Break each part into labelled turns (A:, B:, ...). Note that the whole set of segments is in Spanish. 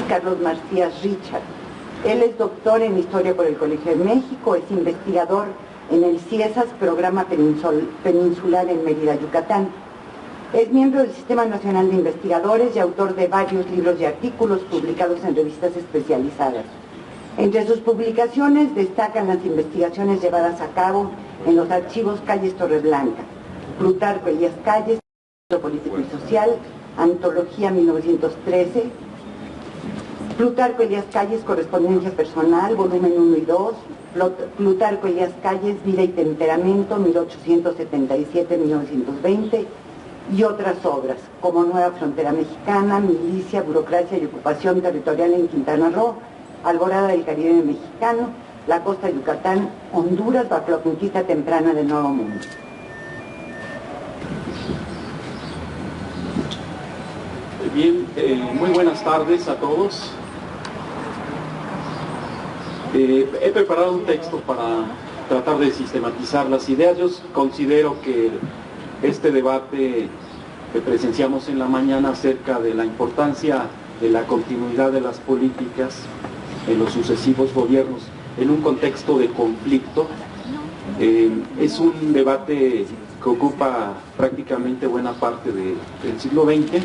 A: Carlos Macías Richard. Él es doctor en Historia por el Colegio de México, es investigador en el CIESAS, Programa Peninsular en Mérida, Yucatán. Es miembro del Sistema Nacional de Investigadores y autor de varios libros y artículos publicados en revistas especializadas. Entre sus publicaciones destacan las investigaciones llevadas a cabo en los archivos Calles Torreblanca, Plutarco Elías Calles, Político y Social, Antología 1913, Plutarco Elías Calles, Correspondencia Personal, volumen 1 y 2, Plutarco Elías Calles, Vida y Temperamento, 1877-1920, y otras obras, como Nueva Frontera Mexicana, Milicia, Burocracia y Ocupación Territorial en Quintana Roo, Alborada del Caribe Mexicano, la Costa de Yucatán, Honduras, bajo la conquista temprana del Nuevo Mundo.
B: Bien, muy buenas tardes a todos. He preparado un texto para tratar de sistematizar las ideas. Yo considero que este debate que presenciamos en la mañana acerca de la importancia de la continuidad de las políticas en los sucesivos gobiernos en un contexto de conflicto es un debate que ocupa prácticamente buena parte del siglo XX.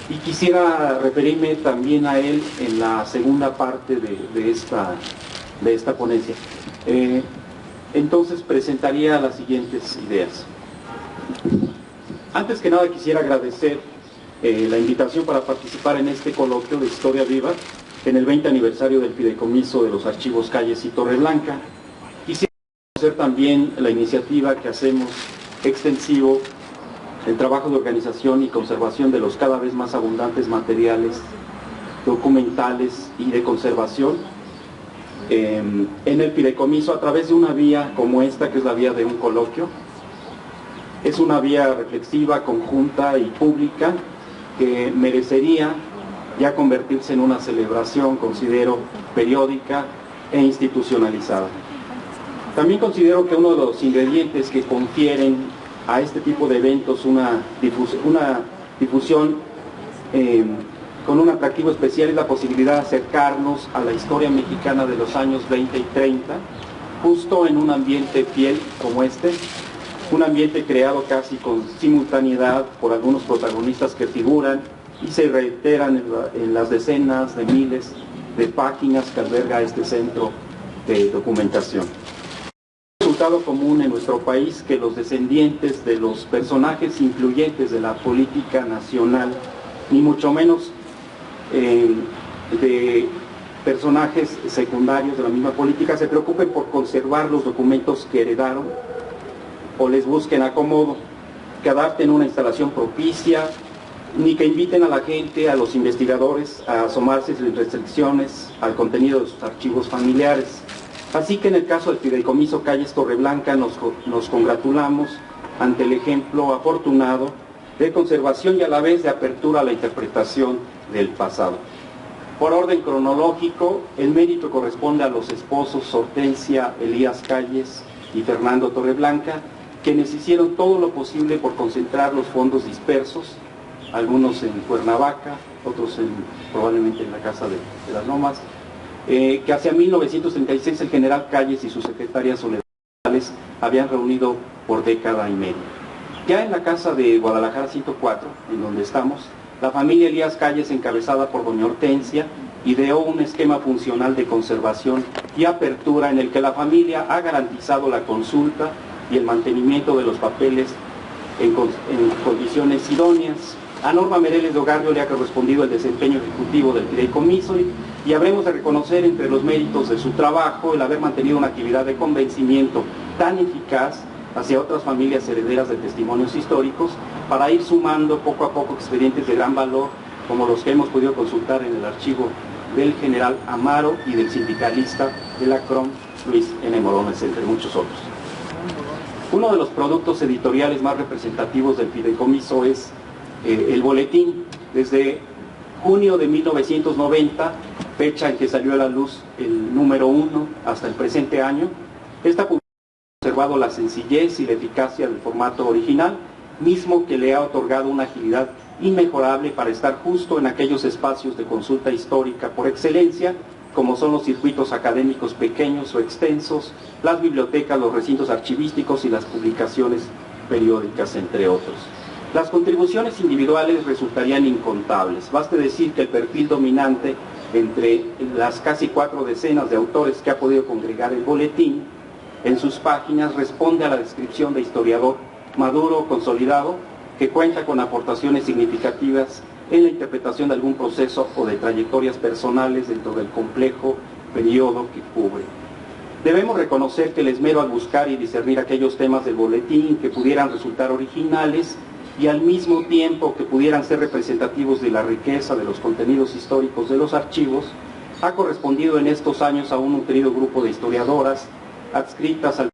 B: Y quisiera referirme también a él en la segunda parte de esta ponencia. Entonces presentaría las siguientes ideas. Antes que nada quisiera agradecer la invitación para participar en este coloquio de Historia Viva en el 20 aniversario del fideicomiso de los archivos Calles y Torreblanca. Quisiera conocer también la iniciativa que hacemos extensivo el trabajo de organización y conservación de los cada vez más abundantes materiales documentales y de conservación en el fideicomiso a través de una vía como esta, que es la vía de un coloquio. Es una vía reflexiva, conjunta y pública que merecería ya convertirse en una celebración, considero, periódica e institucionalizada. También considero que uno de los ingredientes que confieren a este tipo de eventos una difusión con un atractivo especial es la posibilidad de acercarnos a la historia mexicana de los años 20 y 30, justo en un ambiente fiel como este, un ambiente creado casi con simultaneidad por algunos protagonistas que figuran y se reiteran en las decenas de miles de páginas que alberga este centro de documentación. Resultado común en nuestro país que los descendientes de los personajes influyentes de la política nacional, ni mucho menos de personajes secundarios de la misma política, se preocupen por conservar los documentos que heredaron o les busquen acomodo, que adapten una instalación propicia, ni que inviten a la gente, a los investigadores, a asomarse sin restricciones al contenido de sus archivos familiares. Así que en el caso del fideicomiso Calles Torreblanca nos congratulamos ante el ejemplo afortunado de conservación y a la vez de apertura a la interpretación del pasado. Por orden cronológico, el mérito corresponde a los esposos Hortensia Elías Calles y Fernando Torreblanca, quienes hicieron todo lo posible por concentrar los fondos dispersos, algunos en Cuernavaca, otros probablemente en la Casa de las Lomas, que hacia 1936 el general Calles y su secretaria Soledad habían reunido por década y media. Ya en la casa de Guadalajara 104, en donde estamos, la familia Elías Calles, encabezada por doña Hortensia, ideó un esquema funcional de conservación y apertura en el que la familia ha garantizado la consulta y el mantenimiento de los papeles en condiciones idóneas. A Norma Mereles de Ogarrio le ha correspondido el desempeño ejecutivo del fideicomiso y habremos de reconocer entre los méritos de su trabajo el haber mantenido una actividad de convencimiento tan eficaz hacia otras familias herederas de testimonios históricos para ir sumando poco a poco expedientes de gran valor como los que hemos podido consultar en el archivo del general Amaro y del sindicalista de la CROM, Luis N. Morones, entre muchos otros. Uno de los productos editoriales más representativos del fideicomiso es el boletín. Desde junio de 1990, fecha en que salió a la luz el número 1, hasta el presente año, esta publicación ha conservado la sencillez y la eficacia del formato original, mismo que le ha otorgado una agilidad inmejorable para estar justo en aquellos espacios de consulta histórica por excelencia, como son los circuitos académicos pequeños o extensos, las bibliotecas, los recintos archivísticos y las publicaciones periódicas, entre otros. Las contribuciones individuales resultarían incontables. Baste decir que el perfil dominante entre las casi 4 decenas de autores que ha podido congregar el boletín en sus páginas responde a la descripción de historiador maduro, consolidado, que cuenta con aportaciones significativas en la interpretación de algún proceso o de trayectorias personales dentro del complejo periodo que cubre. Debemos reconocer que el esmero al buscar y discernir aquellos temas del boletín que pudieran resultar originales y al mismo tiempo que pudieran ser representativos de la riqueza de los contenidos históricos de los archivos, ha correspondido en estos años a un nutrido grupo de historiadoras adscritas al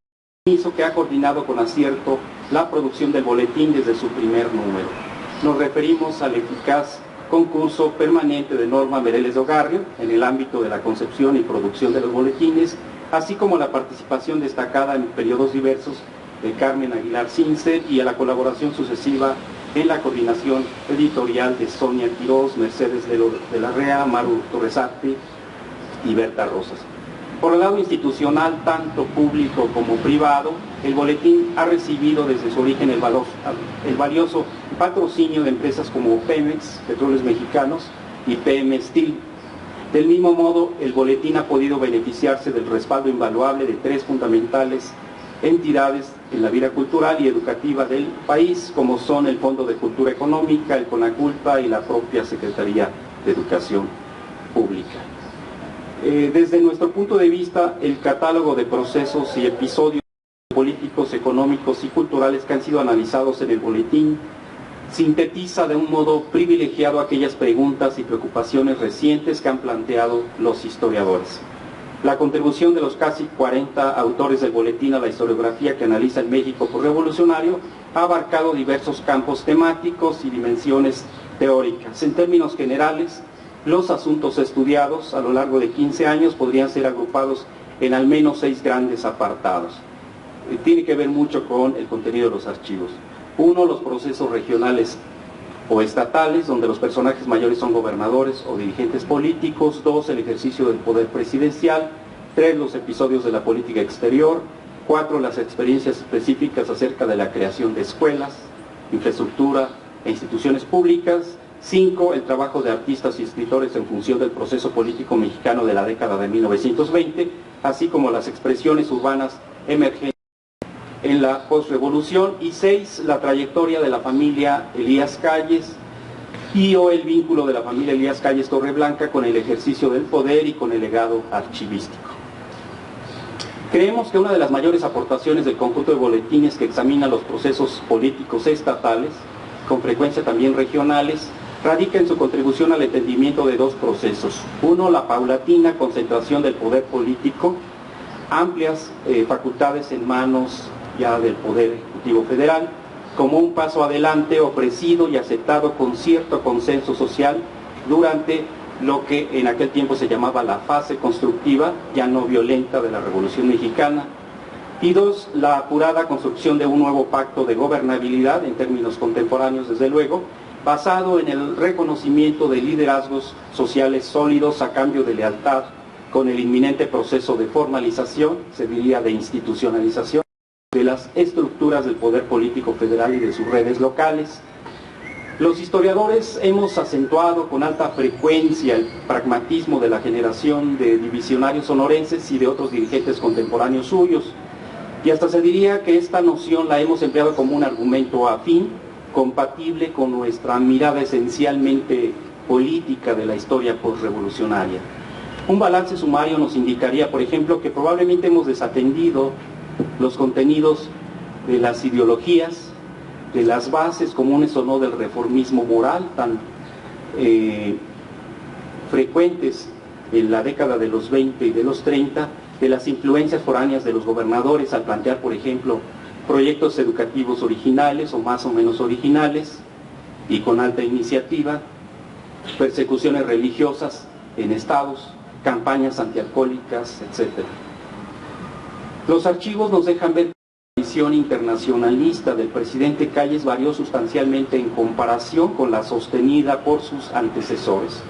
B: permiso que ha coordinado con acierto la producción del boletín desde su primer número. Nos referimos al eficaz concurso permanente de Norma Mereles de Ogarrio en el ámbito de la concepción y producción de los boletines, así como la participación destacada en periodos diversos de Carmen Aguilar Sincer y a la colaboración sucesiva en la coordinación editorial de Sonia Quirós, Mercedes de la Rea, Maru Torresarte y Berta Rosas. Por el lado institucional, tanto público como privado, el boletín ha recibido desde su origen el valioso patrocinio de empresas como Pemex, Petróleos Mexicanos y PM Steel. Del mismo modo, el boletín ha podido beneficiarse del respaldo invaluable de 3 fundamentales entidades en la vida cultural y educativa del país, como son el Fondo de Cultura Económica, el CONACULTA y la propia Secretaría de Educación Pública. Desde nuestro punto de vista, el catálogo de procesos y episodios políticos, económicos y culturales que han sido analizados en el boletín sintetiza de un modo privilegiado aquellas preguntas y preocupaciones recientes que han planteado los historiadores. La contribución de los casi 40 autores del boletín a la historiografía que analiza el México posrevolucionario ha abarcado diversos campos temáticos y dimensiones teóricas. En términos generales, los asuntos estudiados a lo largo de 15 años podrían ser agrupados en al menos 6 grandes apartados. Tiene que ver mucho con el contenido de los archivos. 1, los procesos regionales o estatales, donde los personajes mayores son gobernadores o dirigentes políticos. 2, el ejercicio del poder presidencial. 3, los episodios de la política exterior. 4, las experiencias específicas acerca de la creación de escuelas, infraestructura e instituciones públicas. 5, el trabajo de artistas y escritores en función del proceso político mexicano de la década de 1920, así como las expresiones urbanas emergentes en la postrevolución. Y 6, la trayectoria de la familia Elías Calles o el vínculo de la familia Elías Calles Torreblanca con el ejercicio del poder y con el legado archivístico. Creemos que una de las mayores aportaciones del conjunto de boletines que examina los procesos políticos estatales, con frecuencia también regionales, radica en su contribución al entendimiento de 2 procesos. 1, la paulatina concentración del poder político, amplias facultades en manos ya del Poder Ejecutivo Federal, como un paso adelante ofrecido y aceptado con cierto consenso social durante lo que en aquel tiempo se llamaba la fase constructiva, ya no violenta, de la Revolución Mexicana. Y 2, la apurada construcción de un nuevo pacto de gobernabilidad, en términos contemporáneos desde luego, basado en el reconocimiento de liderazgos sociales sólidos a cambio de lealtad con el inminente proceso de formalización, se diría de institucionalización, de las estructuras del poder político federal y de sus redes locales. Los historiadores hemos acentuado con alta frecuencia el pragmatismo de la generación de divisionarios sonorenses y de otros dirigentes contemporáneos suyos, y hasta se diría que esta noción la hemos empleado como un argumento afín, compatible con nuestra mirada esencialmente política de la historia postrevolucionaria. Un balance sumario nos indicaría, por ejemplo, que probablemente hemos desatendido los contenidos de las ideologías, de las bases comunes o no del reformismo moral tan frecuentes en la década de los 20 y de los 30, de las influencias foráneas de los gobernadores al plantear, por ejemplo, proyectos educativos originales o más o menos originales y con alta iniciativa, persecuciones religiosas en estados, campañas antialcohólicas, etc. Los archivos nos dejan ver La visión internacionalista del presidente Calles varió sustancialmente en comparación con la sostenida por sus antecesores.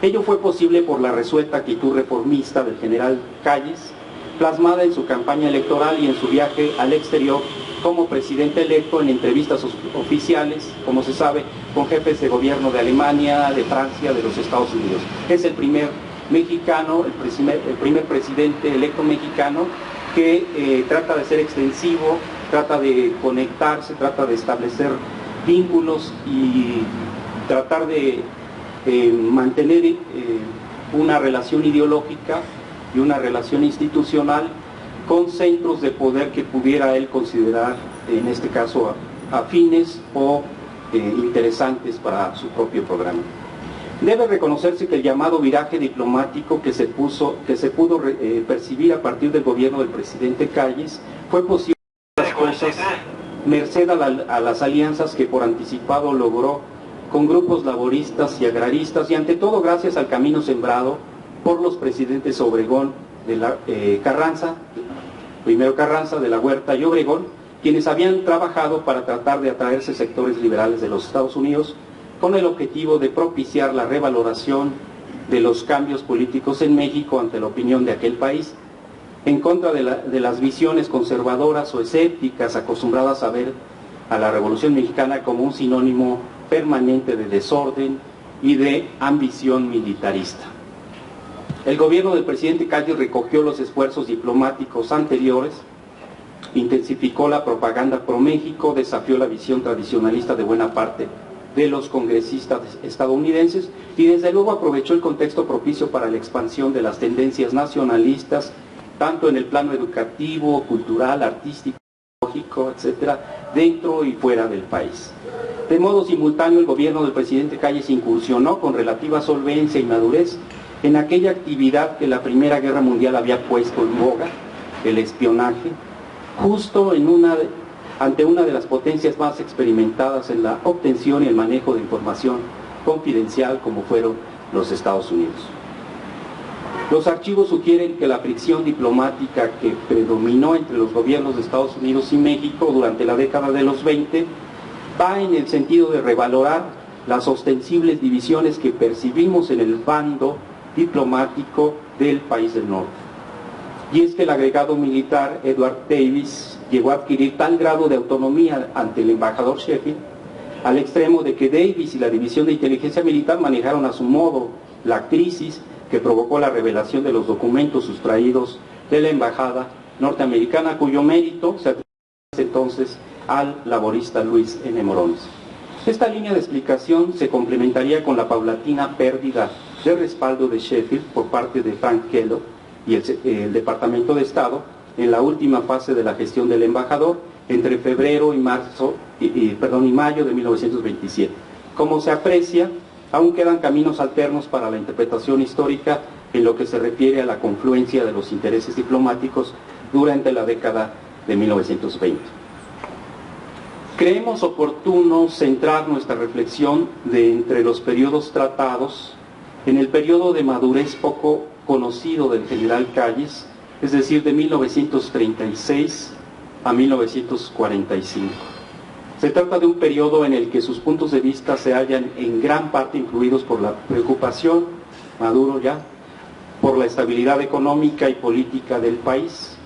B: Ello fue posible por la resuelta actitud reformista del general Calles, plasmada en su campaña electoral y en su viaje al exterior como presidente electo en entrevistas oficiales, como se sabe, con jefes de gobierno de Alemania, de Francia, de los Estados Unidos. Es el primer mexicano, el primer presidente electo mexicano que trata de ser extensivo, trata de conectarse, trata de establecer vínculos y tratar de mantener una relación ideológica y una relación institucional con centros de poder que pudiera él considerar, en este caso, afines o interesantes para su propio programa. Debe reconocerse que el llamado viraje diplomático que se pudo percibir a partir del gobierno del presidente Calles fue posible las cosas merced a las alianzas que por anticipado logró con grupos laboristas y agraristas y ante todo gracias al camino sembrado por los presidentes Obregón, Carranza, primero Carranza, de la Huerta y Obregón, quienes habían trabajado para tratar de atraerse sectores liberales de los Estados Unidos con el objetivo de propiciar la revaloración de los cambios políticos en México ante la opinión de aquel país, en contra de las visiones conservadoras o escépticas acostumbradas a ver a la Revolución Mexicana como un sinónimo permanente de desorden y de ambición militarista. El gobierno del presidente Calles recogió los esfuerzos diplomáticos anteriores, intensificó la propaganda pro México, desafió la visión tradicionalista de buena parte de los congresistas estadounidenses y desde luego aprovechó el contexto propicio para la expansión de las tendencias nacionalistas, tanto en el plano educativo, cultural, artístico, lógico, etcétera, dentro y fuera del país. De modo simultáneo, el gobierno del presidente Calles incursionó con relativa solvencia y madurez en aquella actividad que la Primera Guerra Mundial había puesto en boga, el espionaje, justo ante una de las potencias más experimentadas en la obtención y el manejo de información confidencial como fueron los Estados Unidos. Los archivos sugieren que la fricción diplomática que predominó entre los gobiernos de Estados Unidos y México durante la década de los 20 va en el sentido de revalorar las ostensibles divisiones que percibimos en el bando diplomático del país del norte. Y es que el agregado militar Edward Davis llegó a adquirir tal grado de autonomía ante el embajador Sheffield, al extremo de que Davis y la División de Inteligencia Militar manejaron a su modo la crisis que provocó la revelación de los documentos sustraídos de la embajada norteamericana, cuyo mérito se atribuye entonces al laborista Luis N. Morones. Esta línea de explicación se complementaría con la paulatina pérdida de respaldo de Sheffield por parte de Frank Kellogg y el Departamento de Estado en la última fase de la gestión del embajador entre febrero y mayo de 1927. Como se aprecia, aún quedan caminos alternos para la interpretación histórica en lo que se refiere a la confluencia de los intereses diplomáticos durante la década de 1920. Creemos oportuno centrar nuestra reflexión de entre los periodos tratados en el periodo de madurez poco conocido del general Calles, es decir, de 1936 a 1945. Se trata de un periodo en el que sus puntos de vista se hallan en gran parte influidos por la preocupación, maduro ya, por la estabilidad económica y política del país,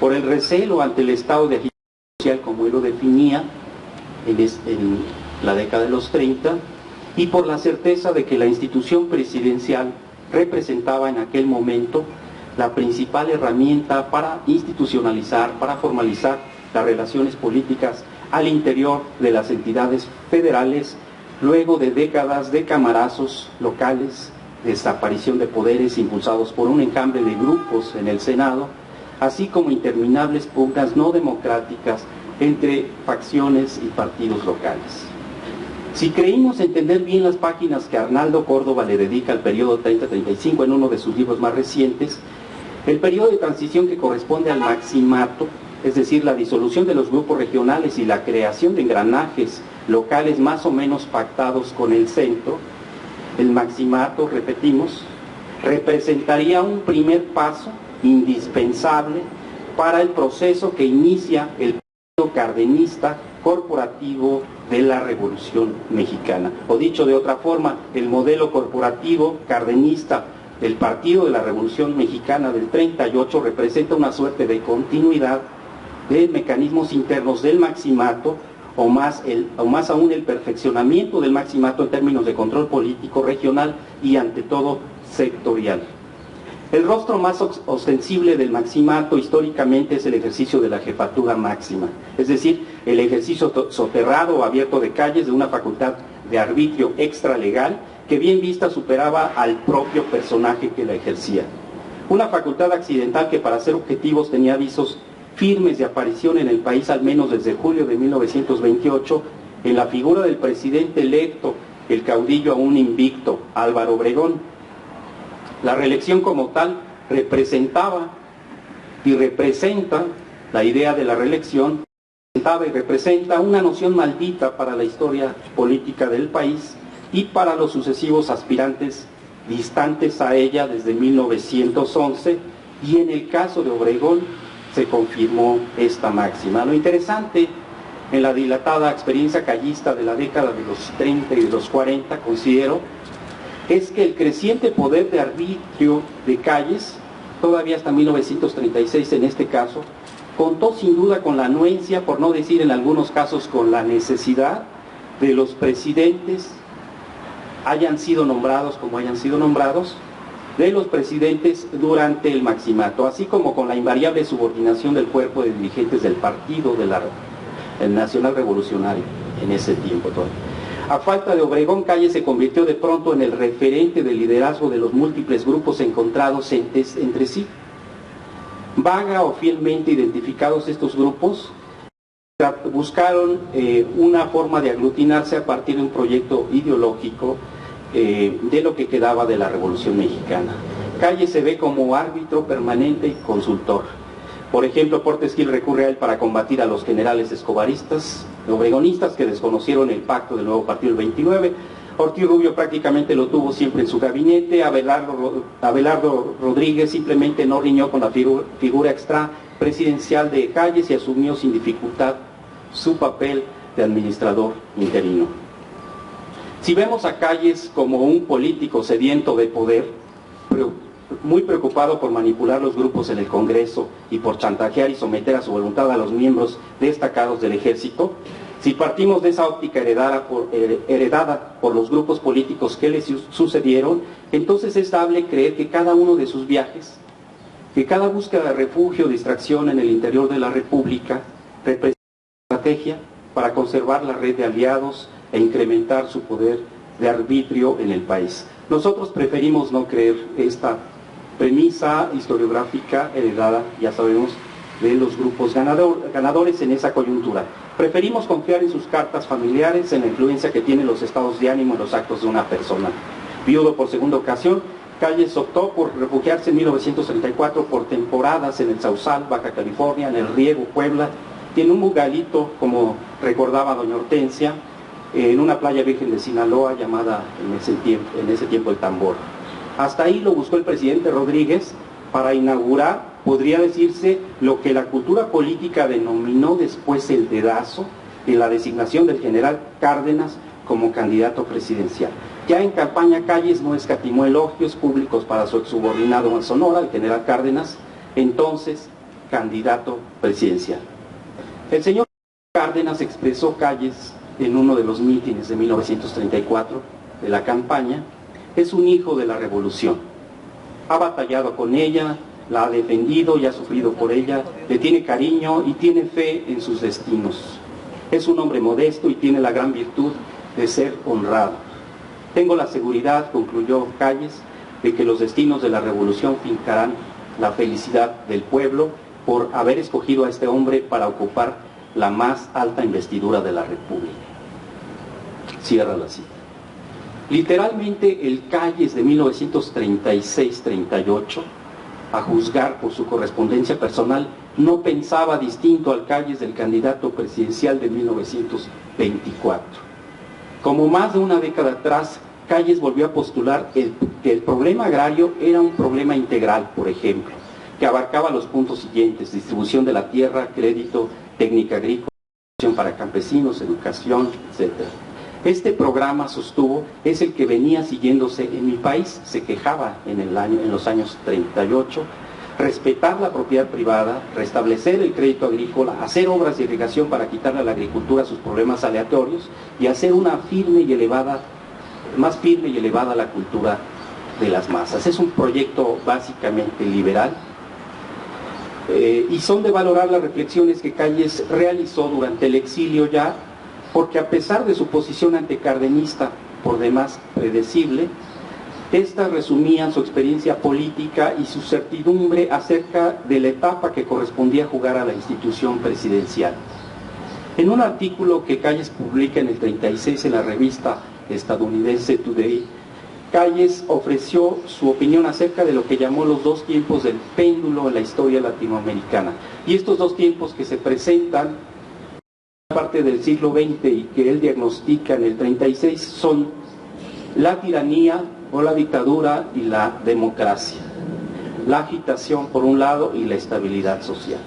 B: por el recelo ante el estado de agitación social como él lo definía en la década de los 30, y por la certeza de que la institución presidencial representaba en aquel momento la principal herramienta para institucionalizar, para formalizar las relaciones políticas al interior de las entidades federales, luego de décadas de camarazos locales, desaparición de poderes impulsados por un enjambre de grupos en el Senado, así como interminables pugnas no democráticas entre facciones y partidos locales. Si creímos entender bien las páginas que Arnaldo Córdoba le dedica al periodo 30-35 en uno de sus libros más recientes, el periodo de transición que corresponde al maximato, es decir, la disolución de los grupos regionales y la creación de engranajes locales más o menos pactados con el centro, el maximato, repetimos, representaría un primer paso indispensable para el proceso que inicia el partido cardenista corporativo de la Revolución Mexicana. O dicho de otra forma, el modelo corporativo cardenista del Partido de la Revolución Mexicana del 38 representa una suerte de continuidad de mecanismos internos del maximato, o más aún el perfeccionamiento del maximato en términos de control político regional y ante todo sectorial. El rostro más ostensible del maximato históricamente es el ejercicio de la jefatura máxima, es decir, el ejercicio soterrado o abierto de Calles de una facultad de arbitrio extralegal que bien vista superaba al propio personaje que la ejercía. Una facultad accidental que para ser objetivos tenía avisos firmes de aparición en el país al menos desde julio de 1928 en la figura del presidente electo, el caudillo aún invicto, Álvaro Obregón. La reelección como tal representaba y representa la idea de la reelección, representaba y representa una noción maldita para la historia política del país y para los sucesivos aspirantes distantes a ella desde 1911, y en el caso de Obregón se confirmó esta máxima. Lo interesante en la dilatada experiencia callista de la década de los 30 y de los 40, considero, es que el creciente poder de arbitrio de Calles, todavía hasta 1936 en este caso, contó sin duda con la anuencia, por no decir en algunos casos con la necesidad, de los presidentes, hayan sido nombrados como hayan sido nombrados, de los presidentes durante el maximato, así como con la invariable subordinación del cuerpo de dirigentes del partido el Nacional Revolucionario en ese tiempo todavía. A falta de Obregón, Calles se convirtió de pronto en el referente del liderazgo de los múltiples grupos encontrados entre sí. Vaga o fielmente identificados estos grupos, buscaron una forma de aglutinarse a partir de un proyecto ideológico de lo que quedaba de la Revolución Mexicana. Calles se ve como árbitro permanente y consultor. Por ejemplo, Portes Gil recurre a él para combatir a los generales escobaristas, obregonistas que desconocieron el pacto del nuevo partido del 29. Ortiz Rubio prácticamente lo tuvo siempre en su gabinete. Abelardo Rodríguez simplemente no riñó con la figura extra presidencial de Calles y asumió sin dificultad su papel de administrador interino. Si vemos a Calles como un político sediento de poder, muy preocupado por manipular los grupos en el Congreso y por chantajear y someter a su voluntad a los miembros destacados del ejército, si partimos de esa óptica heredada por los grupos políticos que le sucedieron, entonces es dable creer que cada uno de sus viajes, que cada búsqueda de refugio o distracción en el interior de la República representa una estrategia para conservar la red de aliados e incrementar su poder de arbitrio en el país. Nosotros preferimos no creer esta premisa historiográfica heredada, ya sabemos, de los grupos ganadores en esa coyuntura. Preferimos confiar en sus cartas familiares, en la influencia que tienen los estados de ánimo en los actos de una persona. Viudo por segunda ocasión, Calles optó por refugiarse en 1934 por temporadas en el Sausal, Baja California, en el Riego, Puebla, y en un bugalito, como recordaba doña Hortensia, en una playa virgen de Sinaloa llamada en ese tiempo el Tambor. Hasta ahí lo buscó el presidente Rodríguez para inaugurar, podría decirse, lo que la cultura política denominó después el dedazo en la designación del general Cárdenas como candidato presidencial. Ya en campaña Calles no escatimó elogios públicos para su exsubordinado en Sonora, el general Cárdenas, entonces candidato presidencial. El señor Cárdenas expresó Calles en uno de los mítines de 1934 de la campaña: es un hijo de la revolución, ha batallado con ella, la ha defendido y ha sufrido por ella, le tiene cariño y tiene fe en sus destinos. Es un hombre modesto y tiene la gran virtud de ser honrado. Tengo la seguridad, concluyó Calles, de que los destinos de la revolución fincarán la felicidad del pueblo por haber escogido a este hombre para ocupar la más alta investidura de la República. Cierra la cita. Literalmente el Calles de 1936-38, a juzgar por su correspondencia personal, no pensaba distinto al Calles del candidato presidencial de 1924. Como más de una década atrás, Calles volvió a postular que el problema agrario era un problema integral, por ejemplo. que abarcaba los puntos siguientes: distribución de la tierra, crédito, técnica agrícola, para campesinos, educación, etc. Este programa, sostuvo, es el que venía siguiéndose en mi país. Se quejaba en los años 38, respetar la propiedad privada, restablecer el crédito agrícola, hacer obras de irrigación para quitarle a la agricultura sus problemas aleatorios y hacer una más firme y elevada la cultura de las masas. Es un proyecto básicamente liberal, y son de valorar las reflexiones que Calles realizó durante el exilio ya, porque a pesar de su posición anticardenista por demás predecible, estas resumían su experiencia política y su certidumbre acerca de la etapa que correspondía jugar a la institución presidencial. En un artículo que Calles publica en el 36 en la revista estadounidense Today, Calles ofreció su opinión acerca de lo que llamó los dos tiempos del péndulo en la historia latinoamericana. Y estos dos tiempos que se presentan en parte del siglo XX y que él diagnostica en el 36 son la tiranía o la dictadura y la democracia, la agitación por un lado y la estabilidad social.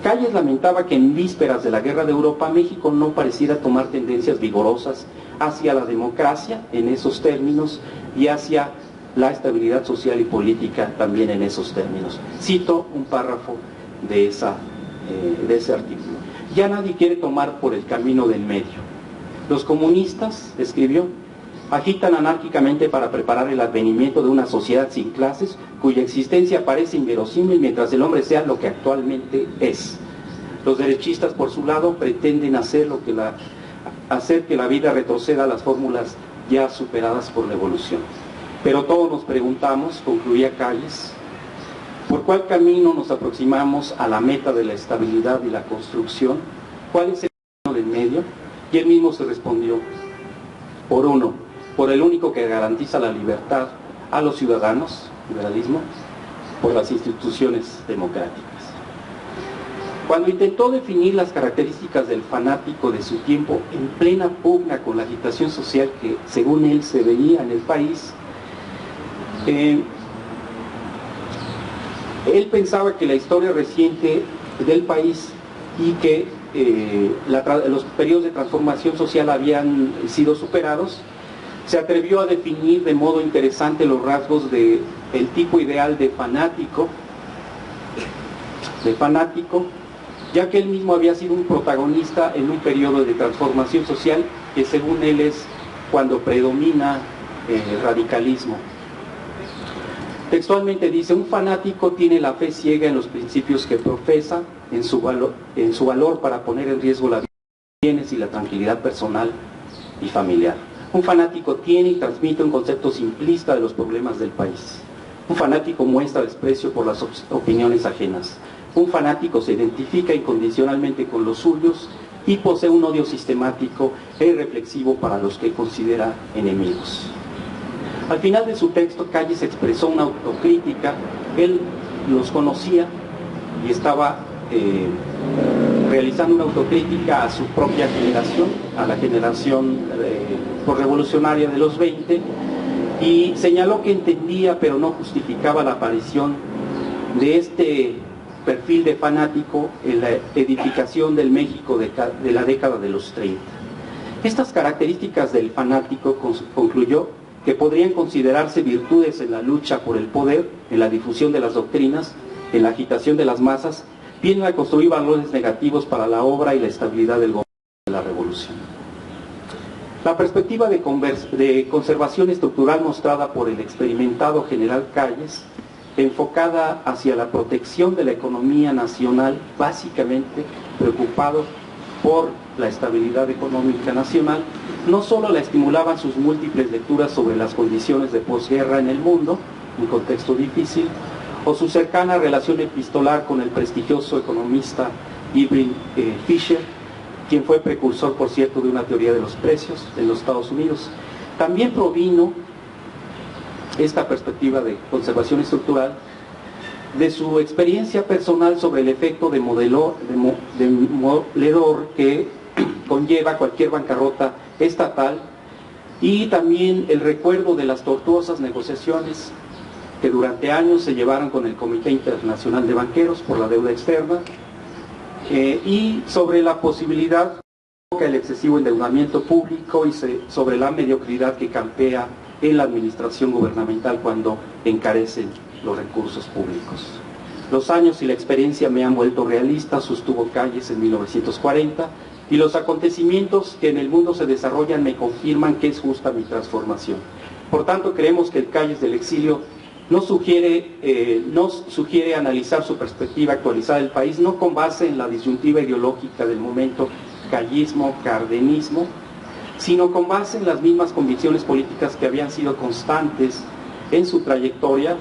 B: Calles lamentaba que en vísperas de la Guerra de Europa, México no pareciera tomar tendencias vigorosas hacia la democracia en esos términos y hacia la estabilidad social y política también en esos términos. Cito un párrafo de ese artículo. Ya nadie quiere tomar por el camino del medio. Los comunistas, escribió, agitan anárquicamente para preparar el advenimiento de una sociedad sin clases, cuya existencia parece inverosímil mientras el hombre sea lo que actualmente es. Los derechistas, por su lado, pretenden hacer que la vida retroceda a las fórmulas ya superadas por la evolución. Pero todos nos preguntamos, concluía Calles, ¿por cuál camino nos aproximamos a la meta de la estabilidad y la construcción? ¿Cuál es el camino del medio? Y él mismo se respondió, por uno, por el único que garantiza la libertad a los ciudadanos, liberalismo, por las instituciones democráticas. Cuando intentó definir las características del fanático de su tiempo en plena pugna con la agitación social que, según él, se veía en el país, él pensaba que la historia reciente del país y que los periodos de transformación social habían sido superados, se atrevió a definir de modo interesante los rasgos del tipo ideal de fanático, ya que él mismo había sido un protagonista en un periodo de transformación social que, según él, es cuando predomina el radicalismo. Textualmente dice, un fanático tiene la fe ciega en los principios que profesa, en su valor para poner en riesgo la vida, los bienes y la tranquilidad personal y familiar. Un fanático tiene y transmite un concepto simplista de los problemas del país. Un fanático muestra desprecio por las opiniones ajenas. Un fanático se identifica incondicionalmente con los suyos y posee un odio sistemático e irreflexivo para los que considera enemigos. Al final de su texto, Calles expresó una autocrítica. Él los conocía y estaba realizando una autocrítica a su propia generación, a la generación revolucionaria de los 20, y señaló que entendía pero no justificaba la aparición de este perfil de fanático en la edificación del México de la década de los 30. Estas características del fanático, concluyó, que podrían considerarse virtudes en la lucha por el poder, en la difusión de las doctrinas, en la agitación de las masas, vienen a construir valores negativos para la obra y la estabilidad del gobierno de la revolución. La perspectiva de conservación estructural mostrada por el experimentado general Calles, enfocada hacia la protección de la economía nacional, básicamente preocupado por la estabilidad económica nacional, no solo la estimulaban sus múltiples lecturas sobre las condiciones de posguerra en el mundo, un contexto difícil, o su cercana relación epistolar con el prestigioso economista Irving Fisher, quien fue precursor, por cierto, de una teoría de los precios en los Estados Unidos. También provino esta perspectiva de conservación estructural de su experiencia personal sobre el efecto demoledor que conlleva cualquier bancarrota estatal, y también el recuerdo de las tortuosas negociaciones que durante años se llevaron con el Comité Internacional de Banqueros por la deuda externa, y sobre la posibilidad del excesivo endeudamiento público y sobre la mediocridad que campea en la administración gubernamental cuando encarecen los recursos públicos. Los años y la experiencia me han vuelto realista, sostuvo Calles en 1940, y los acontecimientos que en el mundo se desarrollan me confirman que es justa mi transformación. Por tanto, creemos que el Calles del exilio nos sugiere analizar su perspectiva actualizada del país, no con base en la disyuntiva ideológica del momento callismo, cardenismo, sino con base en las mismas convicciones políticas que habían sido constantes en su trayectoria,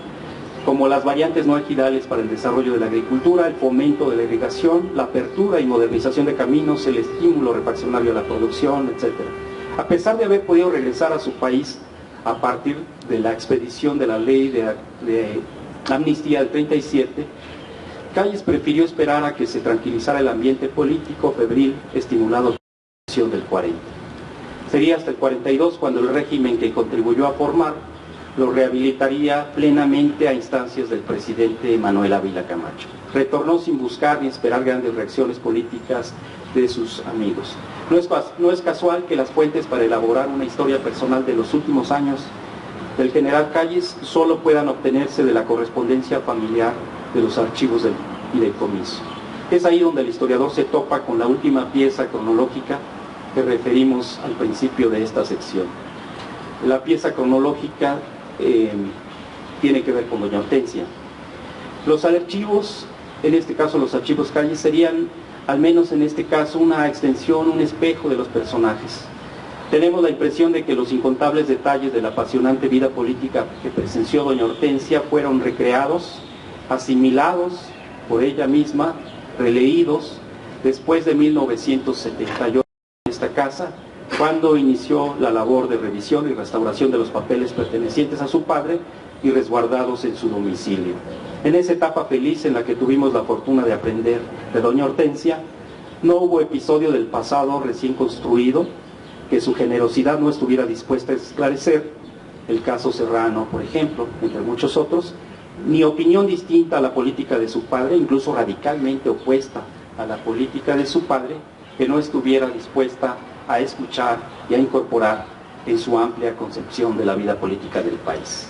B: como las variantes no ejidales para el desarrollo de la agricultura, el fomento de la irrigación, la apertura y modernización de caminos, el estímulo refaccionario a la producción, etc. A pesar de haber podido regresar a su país a partir de la expedición de la ley de amnistía del 37, Calles prefirió esperar a que se tranquilizara el ambiente político febril estimulado por la revolución del 40. Sería hasta el 42 cuando el régimen que contribuyó a formar lo rehabilitaría plenamente a instancias del presidente Manuel Ávila Camacho. Retornó sin buscar ni esperar grandes reacciones políticas de sus amigos. No es casual que las fuentes para elaborar una historia personal de los últimos años del general Calles solo puedan obtenerse de la correspondencia familiar de los archivos del fideicomiso. Es ahí donde el historiador se topa con la última pieza cronológica que referimos al principio de esta sección. La pieza cronológica tiene que ver con doña Hortensia. Los archivos, en este caso los archivos Calles, serían, al menos en este caso, una extensión, un espejo de los personajes. Tenemos la impresión de que los incontables detalles de la apasionante vida política que presenció doña Hortensia fueron recreados, asimilados por ella misma, releídos después de 1978 en esta casa, cuando inició la labor de revisión y restauración de los papeles pertenecientes a su padre y resguardados en su domicilio. En esa etapa feliz en la que tuvimos la fortuna de aprender de doña Hortensia, no hubo episodio del pasado recién construido que su generosidad no estuviera dispuesta a esclarecer, el caso Serrano, por ejemplo, entre muchos otros, ni opinión distinta a la política de su padre, incluso radicalmente opuesta a la política de su padre, que no estuviera dispuesta a escuchar y a incorporar en su amplia concepción de la vida política del país.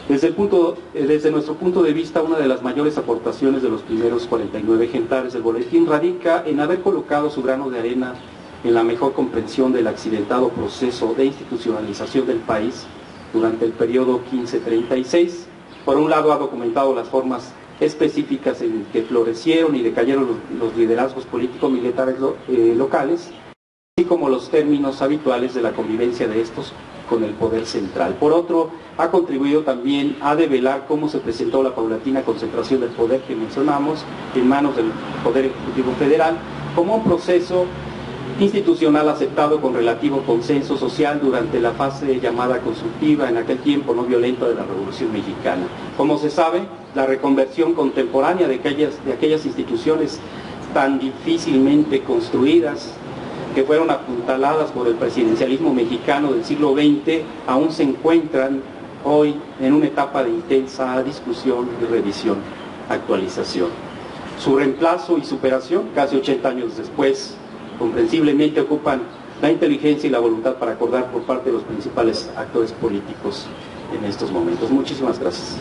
B: Desde nuestro punto de vista, una de las mayores aportaciones de los primeros 49 ejemplares del boletín radica en haber colocado su grano de arena en la mejor comprensión del accidentado proceso de institucionalización del país durante el periodo 1536. Por un lado, ha documentado las formas específicas en que florecieron y decayeron los liderazgos político-militares locales, así como los términos habituales de la convivencia de estos con el poder central. Por otro, ha contribuido también a develar cómo se presentó la paulatina concentración del poder que mencionamos en manos del Poder Ejecutivo Federal como un proceso institucional aceptado con relativo consenso social durante la fase llamada constructiva, en aquel tiempo no violenta, de la Revolución Mexicana. Como se sabe, la reconversión contemporánea de aquellas instituciones tan difícilmente construidas, que fueron apuntaladas por el presidencialismo mexicano del siglo XX, aún se encuentran hoy en una etapa de intensa discusión y revisión, actualización. Su reemplazo y superación, casi 80 años después, comprensiblemente ocupan la inteligencia y la voluntad para acordar por parte de los principales actores políticos en estos momentos. Muchísimas gracias.